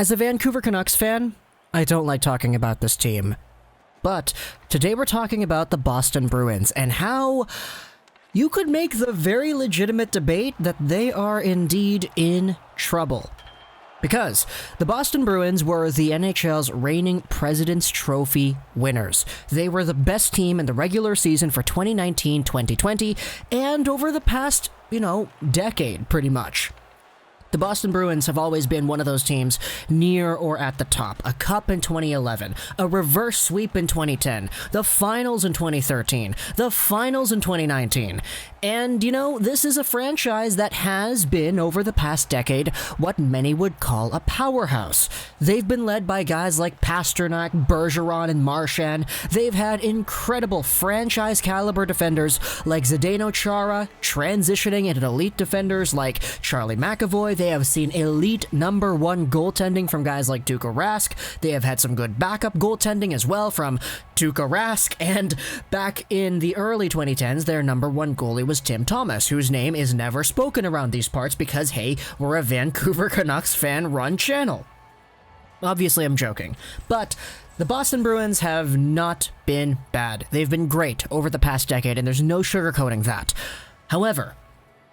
As a Vancouver Canucks fan, I don't like talking about this team. But today we're talking about the Boston Bruins and how you could make the very legitimate debate that they are indeed in trouble. Because the Boston Bruins were the NHL's reigning President's Trophy winners. They were the best team in the regular season for 2019-2020 and over the past, decade pretty much. The Boston Bruins have always been one of those teams near or at the top. A cup in 2011, a reverse sweep in 2010, the finals in 2013, the finals in 2019. And, this is a franchise that has been, over the past decade, what many would call a powerhouse. They've been led by guys like Pastrnak, Bergeron, and Marchand. They've had incredible franchise-caliber defenders like Zdeno Chara, transitioning into elite defenders like Charlie McAvoy. They have seen elite number one goaltending from guys like Tuukka Rask. They have had some good backup goaltending as well from Tuukka Rask. And back in the early 2010s, their number one goalie was Tim Thomas, whose name is never spoken around these parts because, hey, we're a Vancouver Canucks fan-run channel. Obviously, I'm joking. But the Boston Bruins have not been bad. They've been great over the past decade, and there's no sugarcoating that. However,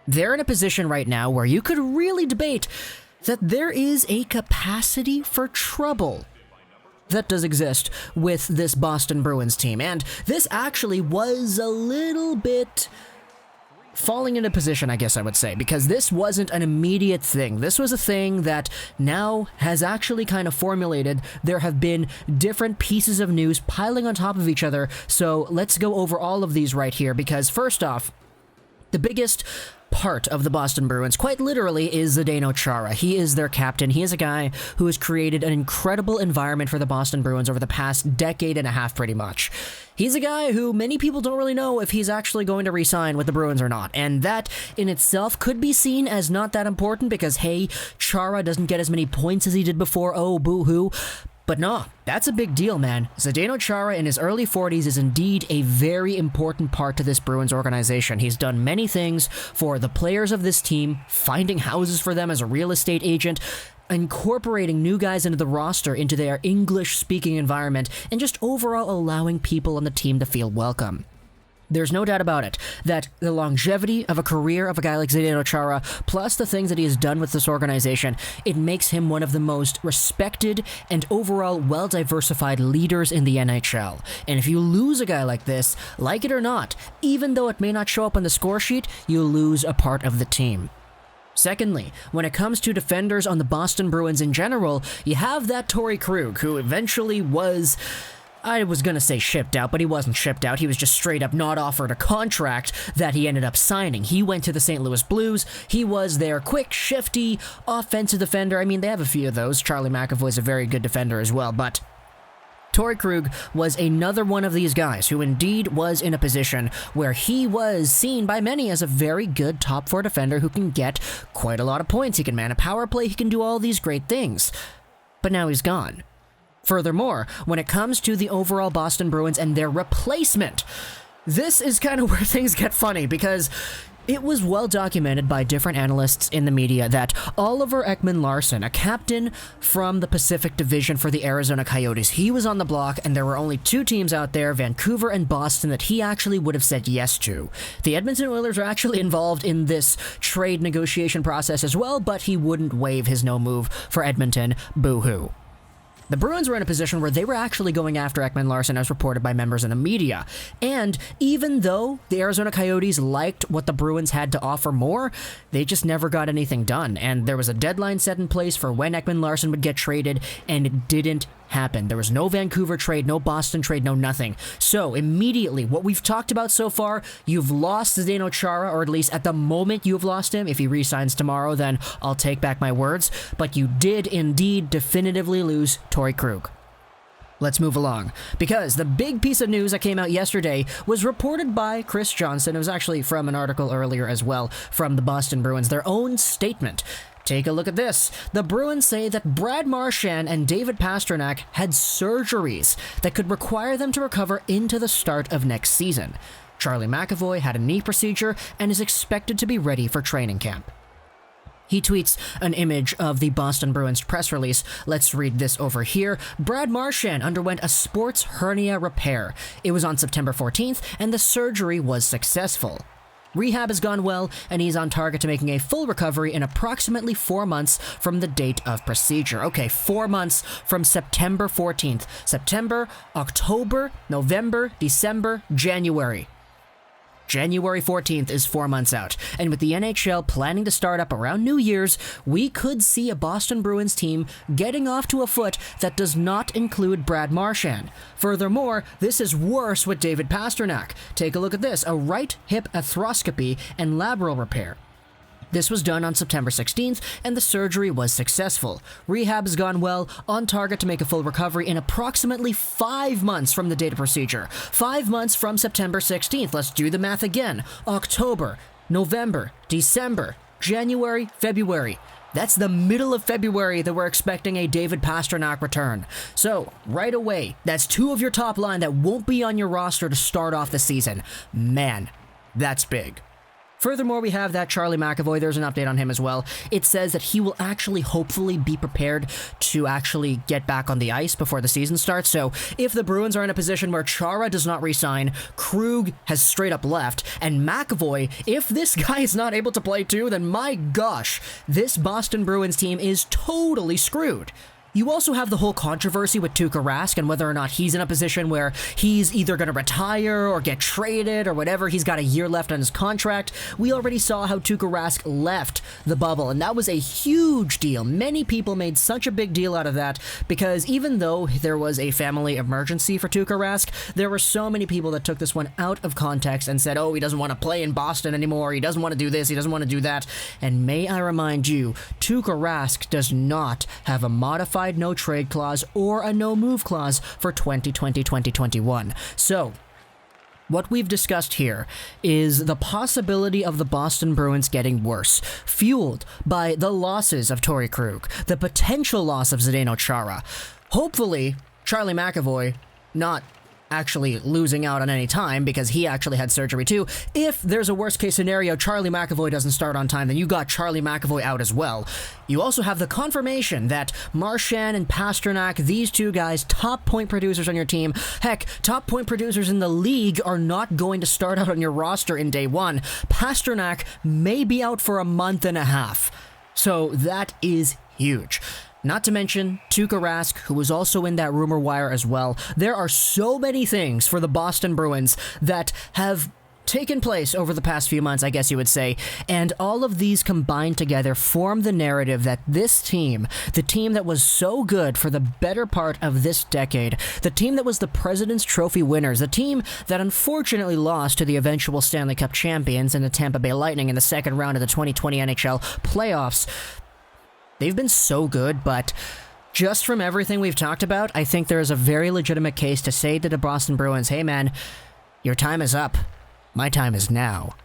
they're in a position right now where you could really debate that there is a capacity for trouble that does exist with this Boston Bruins team. And this actually was a little bit falling into position, I guess I would say, because this wasn't an immediate thing. This was a thing that now has actually kind of formulated. There have been different pieces of news piling on top of each other. So let's go over all of these right here, because first off, the biggest part of the Boston Bruins, quite literally, is Zdeno Chara. He is their captain. He is a guy who has created an incredible environment for the Boston Bruins over the past decade and a half, pretty much. He's a guy who many people don't really know if he's actually going to re-sign with the Bruins or not, and that in itself could be seen as not that important because, hey, Chara doesn't get as many points as he did before, oh, boo-hoo. But no, that's a big deal, man. Zdeno Chara in his early 40s is indeed a very important part to this Bruins organization. He's done many things for the players of this team, finding houses for them as a real estate agent, incorporating new guys into the roster, into their English-speaking environment, and just overall allowing people on the team to feel welcome. There's no doubt about it that the longevity of a career of a guy like Zdeno Chara, plus the things that he has done with this organization, it makes him one of the most respected and overall well-diversified leaders in the NHL. And if you lose a guy like this, like it or not, even though it may not show up on the score sheet, you lose a part of the team. Secondly, when it comes to defenders on the Boston Bruins in general, you have that Torey Krug, who eventually was, I was going to say shipped out, but he wasn't shipped out. He was just straight up not offered a contract that he ended up signing. He went to the St. Louis Blues. He was their quick, shifty, offensive defender. I mean, they have a few of those. Charlie McAvoy is a very good defender as well, but Torey Krug was another one of these guys who indeed was in a position where he was seen by many as a very good top four defender who can get quite a lot of points. He can man a power play. He can do all these great things. But now he's gone. Furthermore, when it comes to the overall Boston Bruins and their replacement, this is kind of where things get funny because it was well documented by different analysts in the media that Oliver Ekman-Larsson, a captain from the Pacific Division for the Arizona Coyotes, he was on the block and there were only two teams out there, Vancouver and Boston, that he actually would have said yes to. The Edmonton Oilers are actually involved in this trade negotiation process as well, but he wouldn't waive his no move for Edmonton. Boo-hoo. The Bruins were in a position where they were actually going after Ekman-Larsson, as reported by members in the media. And even though the Arizona Coyotes liked what the Bruins had to offer more, they just never got anything done. And there was a deadline set in place for when Ekman-Larsson would get traded, and it didn't happen. There was no Vancouver trade, no Boston trade, no nothing. So immediately, what we've talked about so far, you've lost Zdeno Chara, or at least at the moment you've lost him. If he re-signs tomorrow, then I'll take back my words. But you did indeed definitively lose Torey Krug. Let's move along, because the big piece of news that came out yesterday was reported by Chris Johnson. It was actually from an article earlier as well from the Boston Bruins, their own statement. Take a look at this. The Bruins say that Brad Marchand and David Pastrnak had surgeries that could require them to recover into the start of next season. Charlie McAvoy had a knee procedure and is expected to be ready for training camp. He tweets an image of the Boston Bruins press release. Let's read this over here. Brad Marchand underwent a sports hernia repair. It was on September 14th, and the surgery was successful. Rehab has gone well, and he's on target to making a full recovery in approximately 4 months from the date of procedure. Okay, 4 months from September 14th. September, October, November, December, January. January 14th is 4 months out, and with the NHL planning to start up around New Year's, we could see a Boston Bruins team getting off to a foot that does not include Brad Marchand. Furthermore, this is worse with David Pastrnak. Take a look at this, a right hip arthroscopy and labral repair. This was done on September 16th, and the surgery was successful. Rehab has gone well, on target to make a full recovery in approximately 5 months from the date of procedure. 5 months from September 16th. Let's do the math again. October, November, December, January, February. That's the middle of February that we're expecting a David Pastrnak return. So, right away, that's 2 of your top line that won't be on your roster to start off the season. Man, that's big. Furthermore, we have that Charlie McAvoy. There's an update on him as well. It says that he will actually hopefully be prepared to actually get back on the ice before the season starts. So if the Bruins are in a position where Chara does not re-sign, Krug has straight up left, and McAvoy, if this guy is not able to play too, then my gosh, this Boston Bruins team is totally screwed. You also have the whole controversy with Tuukka Rask and whether or not he's in a position where he's either going to retire or get traded or whatever. He's got a year left on his contract. We already saw how Tuukka Rask left the bubble, and that was a huge deal. Many people made such a big deal out of that because even though there was a family emergency for Tuukka Rask, there were so many people that took this one out of context and said, oh, he doesn't want to play in Boston anymore. He doesn't want to do this. He doesn't want to do that. And may I remind you, Tuukka Rask does not have a modified no-trade clause or a no-move clause for 2020-2021. So, what we've discussed here is the possibility of the Boston Bruins getting worse, fueled by the losses of Torey Krug, the potential loss of Zdeno Chara. Hopefully, Charlie McAvoy not actually losing out on any time because he actually had surgery too. If there's a worst case scenario, Charlie McAvoy doesn't start on time, then you got Charlie McAvoy out as well. You also have the confirmation that Marchand and Pastrnak, these two guys, top point producers on your team, heck, top point producers in the league, are not going to start out on your roster in day one. Pastrnak may be out for a month and a half. So that is huge. Not to mention Tuukka Rask, who was also in that rumor wire as well. There are so many things for the Boston Bruins that have taken place over the past few months, I guess you would say, and all of these combined together form the narrative that this team, the team that was so good for the better part of this decade, the team that was the President's Trophy winners, the team that unfortunately lost to the eventual Stanley Cup champions in the Tampa Bay Lightning in the second round of the 2020 NHL playoffs, they've been so good, but just from everything we've talked about, I think there is a very legitimate case to say to the Boston Bruins, hey man, your time is up. My time is now.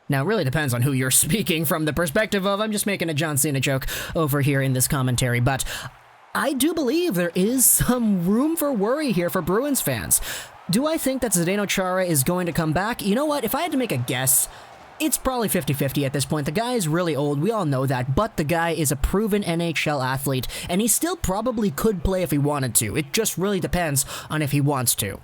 Now, it really depends on who you're speaking from the perspective of. I'm just making a John Cena joke over here in this commentary, but I do believe there is some room for worry here for Bruins fans. Do I think that Zdeno Chara is going to come back? You know what? If I had to make a guess, it's probably 50-50 at this point. The guy is really old, we all know that, but the guy is a proven NHL athlete, and he still probably could play if he wanted to. It just really depends on if he wants to.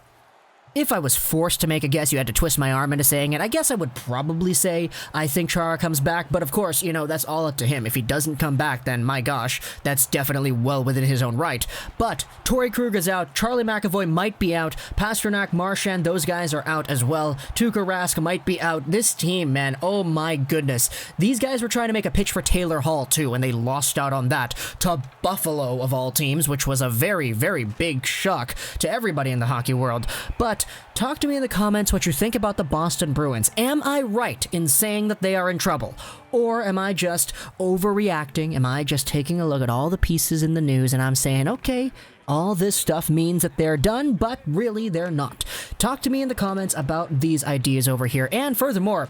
If I was forced to make a guess, you had to twist my arm into saying it, I guess I would probably say I think Chara comes back, but of course, you know, that's all up to him. If he doesn't come back, then my gosh, that's definitely well within his own right. But Torey Krug is out, Charlie McAvoy might be out, Pastrnak, Marchand, those guys are out as well, Tuukka Rask might be out. This team, man, oh my goodness. These guys were trying to make a pitch for Taylor Hall too, and they lost out on that to Buffalo of all teams, which was a very, very big shock to everybody in the hockey world. But talk to me in the comments what you think about the Boston Bruins. Am I right in saying that they are in trouble? Or am I just overreacting? Am I just taking a look at all the pieces in the news and I'm saying, okay, all this stuff means that they're done, but really they're not? Talk to me in the comments about these ideas over here. And furthermore,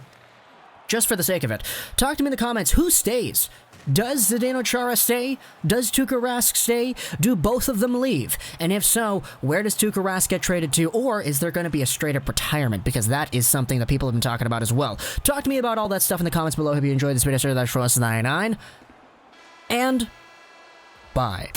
just for the sake of it, talk to me in the comments, who stays? Does Zdeno Chara stay? Does Tuukka Rask stay? Do both of them leave? And if so, where does Tuukka Rask get traded to? Or is there going to be a straight-up retirement? Because that is something that people have been talking about as well. Talk to me about all that stuff in the comments below. Hope you enjoyed this video. That's Ross99. and bye.